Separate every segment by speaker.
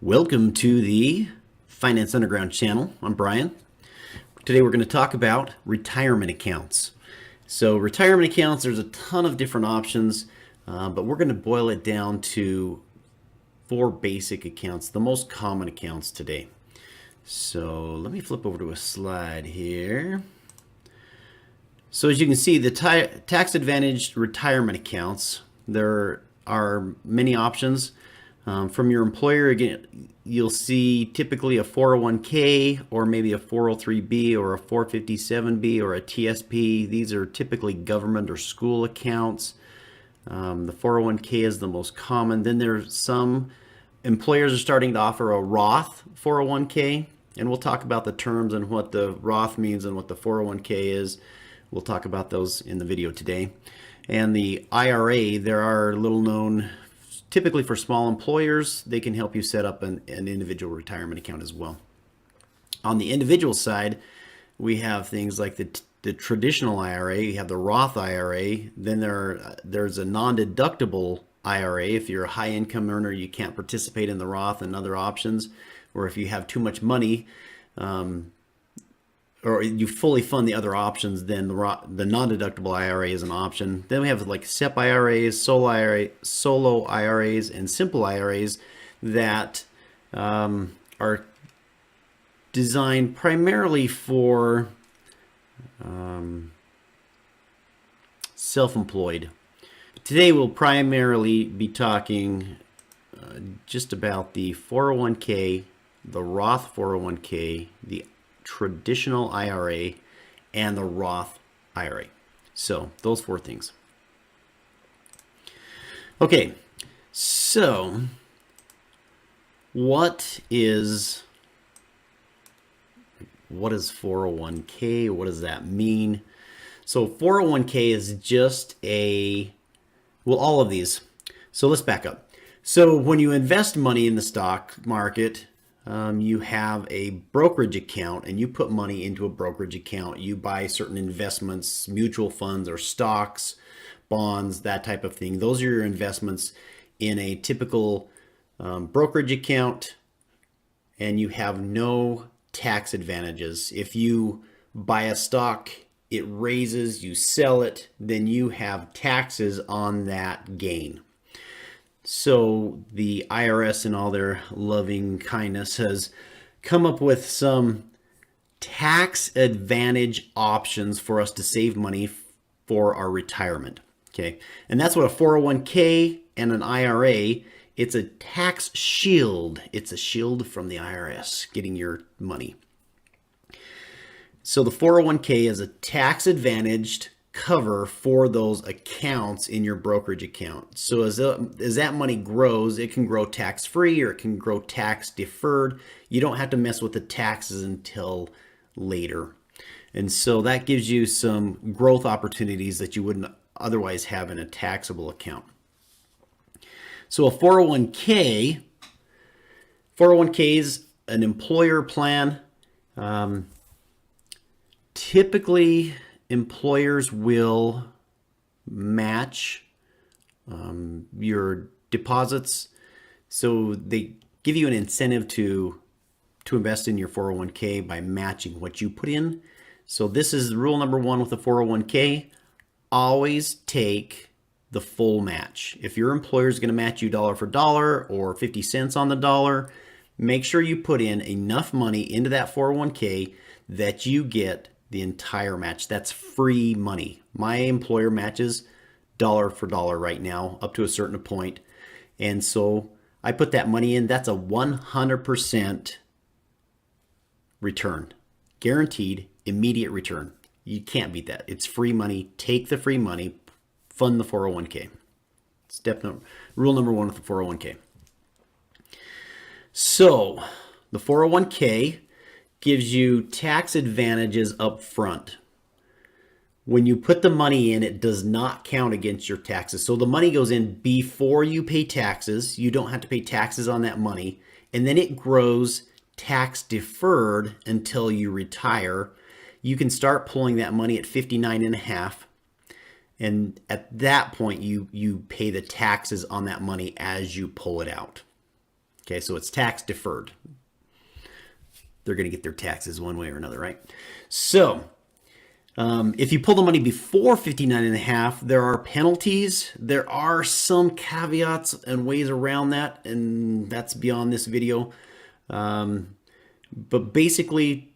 Speaker 1: Welcome to the Finance Underground channel. I'm Brian. Today we're going to talk about retirement accounts. So retirement accounts, there's a ton of different options, but we're going to boil it down to four basic accounts, the most common accounts today. So let me flip over to a slide here. So as you can see, the tax advantaged retirement accounts, there are many options. From your employer, again, you'll see typically a 401k or maybe a 403b or a 457b or a TSP. These are typically government or school accounts. The 401k is the most common. Then there's some employers are starting to offer a Roth 401k, and we'll talk about the terms and what the Roth means and what the 401k is. We'll talk about those in the video today. And the IRA, there are little known, typically for small employers, they can help you set up an individual retirement account as well. On the individual side, we have things like the traditional IRA, you have the Roth IRA, then there's a non-deductible IRA. If you're a high income earner, you can't participate in the Roth and other options, or if you have too much money, or you fully fund the other options, then the non-deductible IRA is an option. Then we have like SEP IRAs, solo IRAs, and simple IRAs that are designed primarily for self-employed. Today we'll primarily be talking just about the 401k, the Roth 401k, the traditional IRA, and the Roth IRA. So those four things. Okay, so what is 401k? What does that mean? So 401k is just all of these. So let's back up. So when you invest money in the stock market, you have a brokerage account and you put money into a brokerage account. You buy certain investments, mutual funds or stocks, bonds, that type of thing. Those are your investments in a typical brokerage account, and you have no tax advantages. If you buy a stock, it raises, you sell it, then you have taxes on that gain. So the IRS, in all their loving kindness, has come up with some tax advantage options for us to save money for our retirement. Okay, and that's what a 401k and an IRA. It's a tax shield. It's a shield from the IRS getting your money. So the 401k is a tax advantaged cover for those accounts in your brokerage account. So as that money grows, it can grow tax free or it can grow tax deferred. You don't have to mess with the taxes until later. And so that gives you some growth opportunities that you wouldn't otherwise have in a taxable account. So a 401k is an employer plan. Typically, employers will match your deposits, so they give you an incentive to invest in your 401k by matching what you put in. So this is rule number one with the 401k: always take the full match. If your employer is going to match you dollar for dollar or 50 cents on the dollar, make sure you put in enough money into that 401k that you get the entire match. That's free money. My employer matches dollar for dollar right now up to a certain point. And so I put that money in. That's a 100% return. Guaranteed immediate return. You can't beat that. It's free money. Take the free money, fund the 401k. Rule number one with the 401k. So the 401k gives you tax advantages up front. When you put the money in, it does not count against your taxes. So the money goes in before you pay taxes. You don't have to pay taxes on that money. And then it grows tax deferred until you retire. You can start pulling that money at 59 and a half. And at that point, you pay the taxes on that money as you pull it out. Okay, so it's tax deferred. They're going to get their taxes one way or another, right? So if you pull the money before 59 and a half, there are penalties. There are some caveats and ways around that, and that's beyond this video. But basically,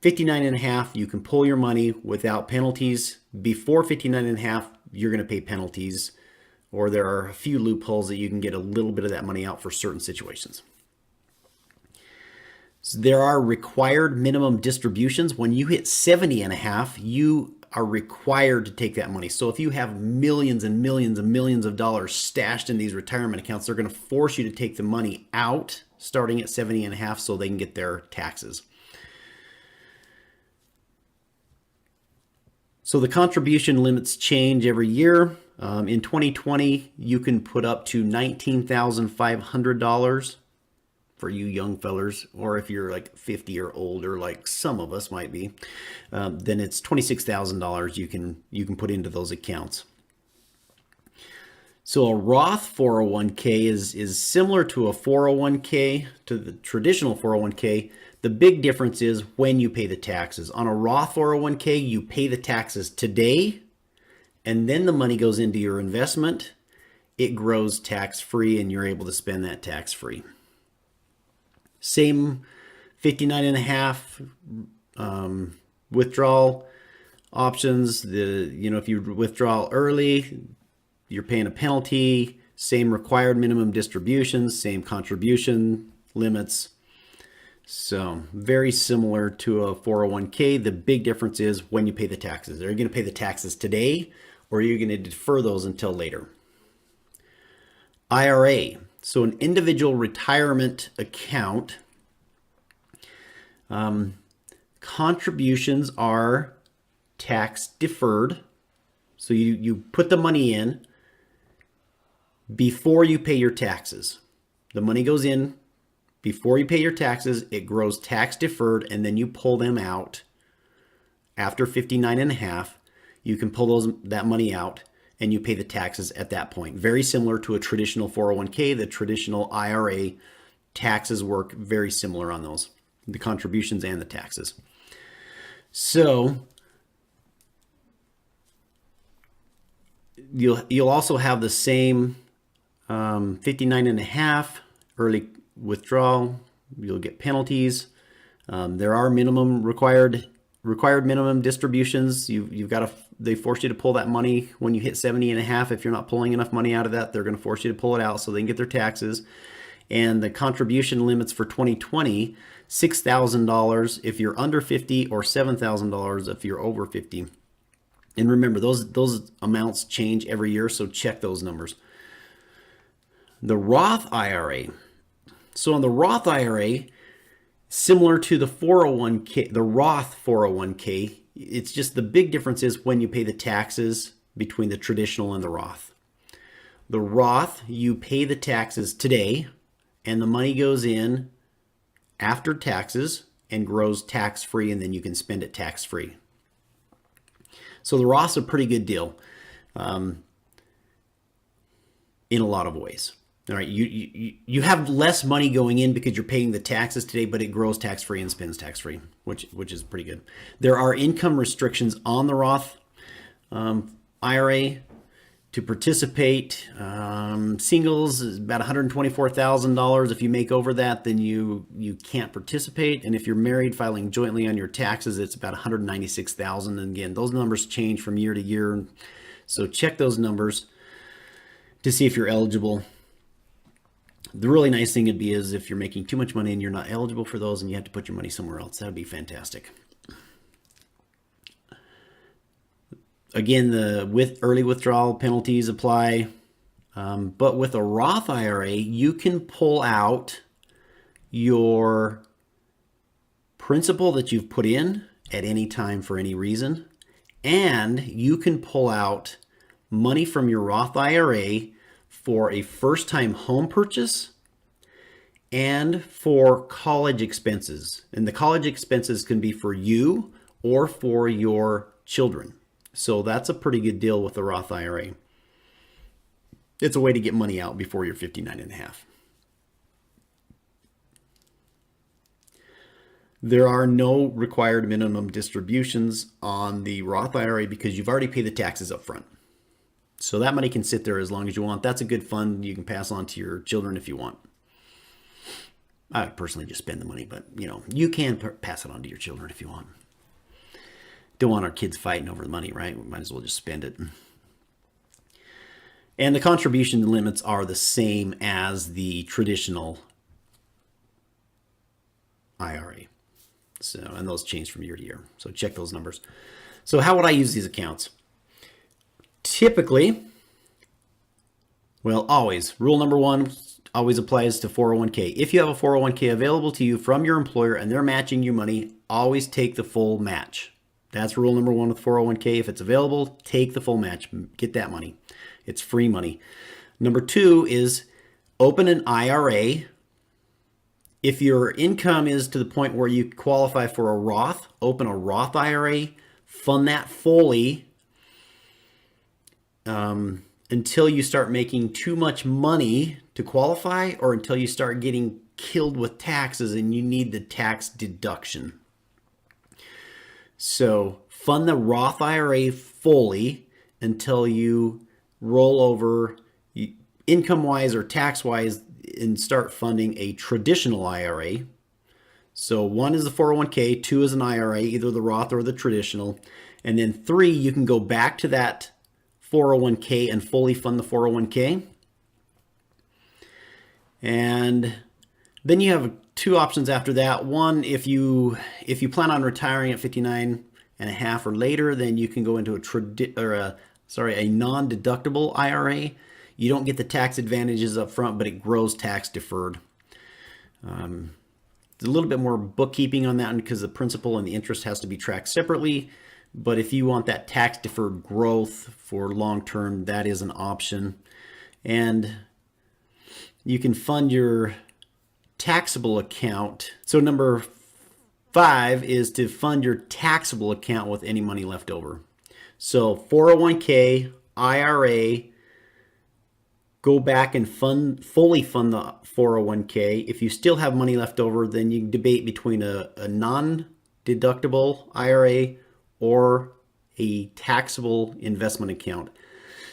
Speaker 1: 59 and a half, you can pull your money without penalties. Before 59 and a half, you're going to pay penalties, or there are a few loopholes that you can get a little bit of that money out for certain situations. So there are required minimum distributions. When you hit 70 and a half, you are required to take that money. So if you have millions and millions and millions of dollars stashed in these retirement accounts, they're going to force you to take the money out starting at 70 and a half so they can get their taxes. So the contribution limits change every year. In 2020, you can put up to $19,500 for you young fellers, or if you're like 50 or older, like some of us might be, then it's $26,000 you can put into those accounts. So a Roth 401k is similar to a 401k, to the traditional 401k. The big difference is when you pay the taxes. On a Roth 401k, you pay the taxes today, and then the money goes into your investment. It grows tax-free, and you're able to spend that tax-free. Same 59 and a half withdrawal options. If you withdraw early, you're paying a penalty. Same required minimum distributions, same contribution limits. So very similar to a 401k. The big difference is when you pay the taxes. Are you going to pay the taxes today, or are you going to defer those until later? IRA. So an individual retirement account, contributions are tax deferred. So you put the money in before you pay your taxes. The money goes in before you pay your taxes, it grows tax deferred, and then you pull them out after 59 and a half. You can pull that money out and you pay the taxes at that point. Very similar to a traditional 401k, the traditional IRA taxes work very similar on those, the contributions and the taxes. So you'll also have the same 59 and a half early withdrawal. You'll get penalties. There are required minimum distributions. They force you to pull that money when you hit 70 and a half. If you're not pulling enough money out of that, they're going to force you to pull it out so they can get their taxes. And the contribution limits for 2020, $6,000 if you're under 50 or $7,000 if you're over 50. And remember, those amounts change every year, so check those numbers. The Roth IRA. So on the Roth IRA, similar to the 401k, the Roth 401k, it's just the big difference is when you pay the taxes between the traditional and the Roth. The Roth, you pay the taxes today, and the money goes in after taxes and grows tax-free, and then you can spend it tax-free. So the Roth's a pretty good deal in a lot of ways. All right, you have less money going in because you're paying the taxes today, but it grows tax-free and spends tax-free, which is pretty good. There are income restrictions on the Roth IRA to participate. Singles is about $124,000. If you make over that, then you can't participate. And if you're married filing jointly on your taxes, it's about $196,000. And again, those numbers change from year to year. So check those numbers to see if you're eligible. The really nice thing would be is if you're making too much money and you're not eligible for those and you have to put your money somewhere else. That would be fantastic. Again, with early withdrawal penalties apply. But with a Roth IRA, you can pull out your principal that you've put in at any time for any reason. And you can pull out money from your Roth IRA for a first-time home purchase and for college expenses. And the college expenses can be for you or for your children. So that's a pretty good deal with the Roth IRA. It's a way to get money out before you're 59 and a half. There are no required minimum distributions on the Roth IRA because you've already paid the taxes up front. So that money can sit there as long as you want. That's a good fund you can pass on to your children if you want. I personally just spend the money, but you can pass it on to your children if you want. Don't want our kids fighting over the money, right? We might as well just spend it. And the contribution limits are the same as the traditional IRA. So, and those change from year to year. So check those numbers. So how would I use these accounts? Typically, well, always, rule number one always applies to 401k. If you have a 401k available to you from your employer and they're matching you money, always take the full match. That's rule number one with 401k. If it's available, take the full match. Get that money. It's free money. Number two is open an IRA. If your income is to the point where you qualify for a Roth, open a Roth IRA, fund that fully until you start making too much money to qualify, or until you start getting killed with taxes and you need the tax deduction. So fund the Roth IRA fully until you roll over income-wise or tax-wise and start funding a traditional IRA. So one is the 401k, two is an IRA, either the Roth or the traditional. And then three, you can go back to that 401k and fully fund the 401k. And then you have two options after that. One, if you plan on retiring at 59 and a half or later, then you can go into a non-deductible IRA. You don't get the tax advantages up front, but it grows tax deferred. There's a little bit more bookkeeping on that one because the principal and the interest has to be tracked separately. But if you want that tax deferred growth for long term, that is an option. And you can fund your taxable account. So number 5 is to fund your taxable account with any money left over. So 401k, IRA, go back and fully fund the 401k. If you still have money left over, then you can debate between a non-deductible IRA or a taxable investment account.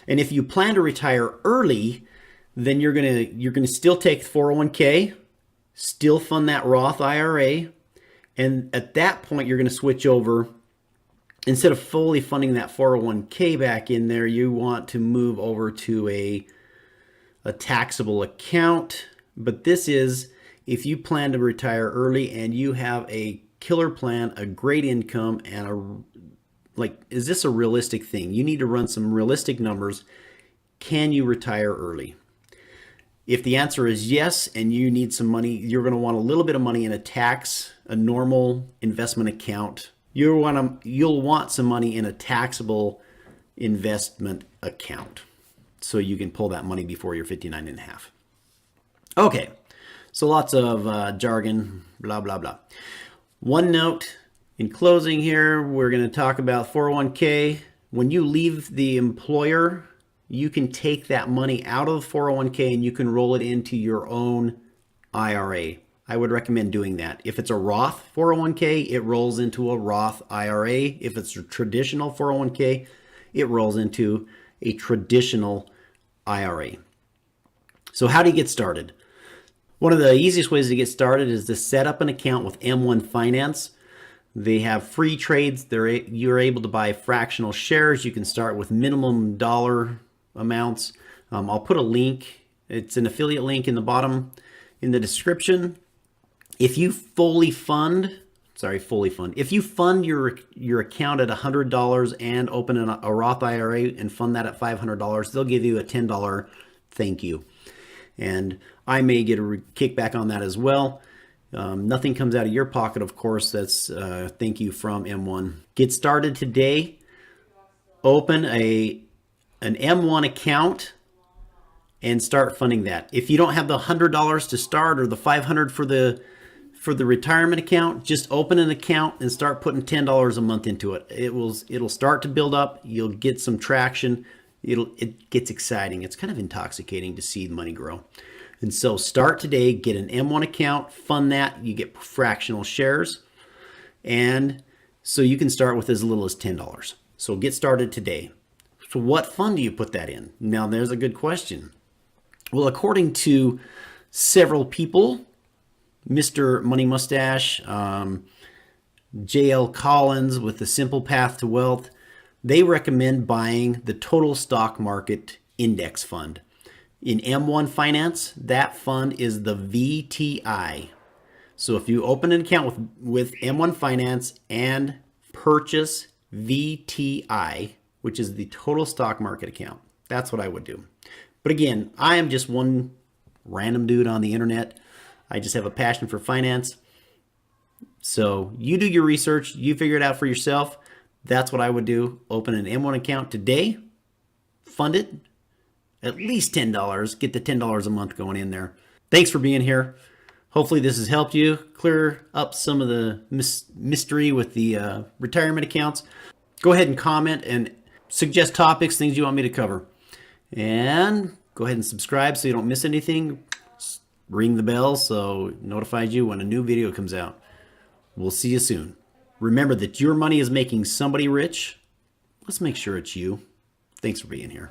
Speaker 1: And if you plan to retire early, then you're gonna still take 401k, still fund that Roth IRA, and at that point you're gonna switch over. Instead of fully funding that 401k back in there, you want to move over to a taxable account. But this is if you plan to retire early and you have a killer plan, a great income, and is this a realistic thing? You need to run some realistic numbers. Can you retire early? If the answer is yes, and you need some money, you're going to want a little bit of money in a normal investment account. You'll want some money in a taxable investment account so you can pull that money before you're 59 and a half. Okay, so lots of jargon, blah, blah, blah. One note in closing here, we're going to talk about 401k. When you leave the employer, you can take that money out of the 401k and you can roll it into your own IRA. I would recommend doing that. If it's a Roth 401k, it rolls into a Roth IRA. If it's a traditional 401k, it rolls into a traditional IRA. So how do you get started? One of the easiest ways to get started is to set up an account with M1 Finance. They have free trades. You're able to buy fractional shares. You can start with minimum dollar amounts. I'll put a link. It's an affiliate link in the bottom in the description. If you if you fund your account at $100 and open a Roth IRA and fund that at $500, they'll give you a $10 thank you. And I may get a kickback on that as well. Nothing comes out of your pocket, of course. That's thank you from M1. Get started today. Open an M1 account and start funding that. If you don't have the $100 to start or the $500 for the retirement account, just open an account and start putting $10 a month into it. It'll start to build up. You'll get some traction. It gets exciting. It's kind of intoxicating to see the money grow. And so start today, get an M1 account, fund that. You get fractional shares. And so you can start with as little as $10. So get started today. So what fund do you put that in? Now there's a good question. Well, according to several people, Mr. Money Mustache, J.L. Collins with the Simple Path to Wealth, they recommend buying the Total Stock Market Index Fund. In M1 Finance, that fund is the VTI. So if you open an account with M1 Finance and purchase VTI, which is the Total Stock Market account, that's what I would do. But again, I am just one random dude on the internet. I just have a passion for finance. So you do your research, you figure it out for yourself. That's what I would do. Open an M1 account today, fund it, at least $10. Get the $10 a month going in there. Thanks for being here. Hopefully this has helped you clear up some of the mystery with the retirement accounts. Go ahead and comment and suggest topics, things you want me to cover. And go ahead and subscribe so you don't miss anything. Ring the bell so it notifies you when a new video comes out. We'll see you soon. Remember that your money is making somebody rich. Let's make sure it's you. Thanks for being here.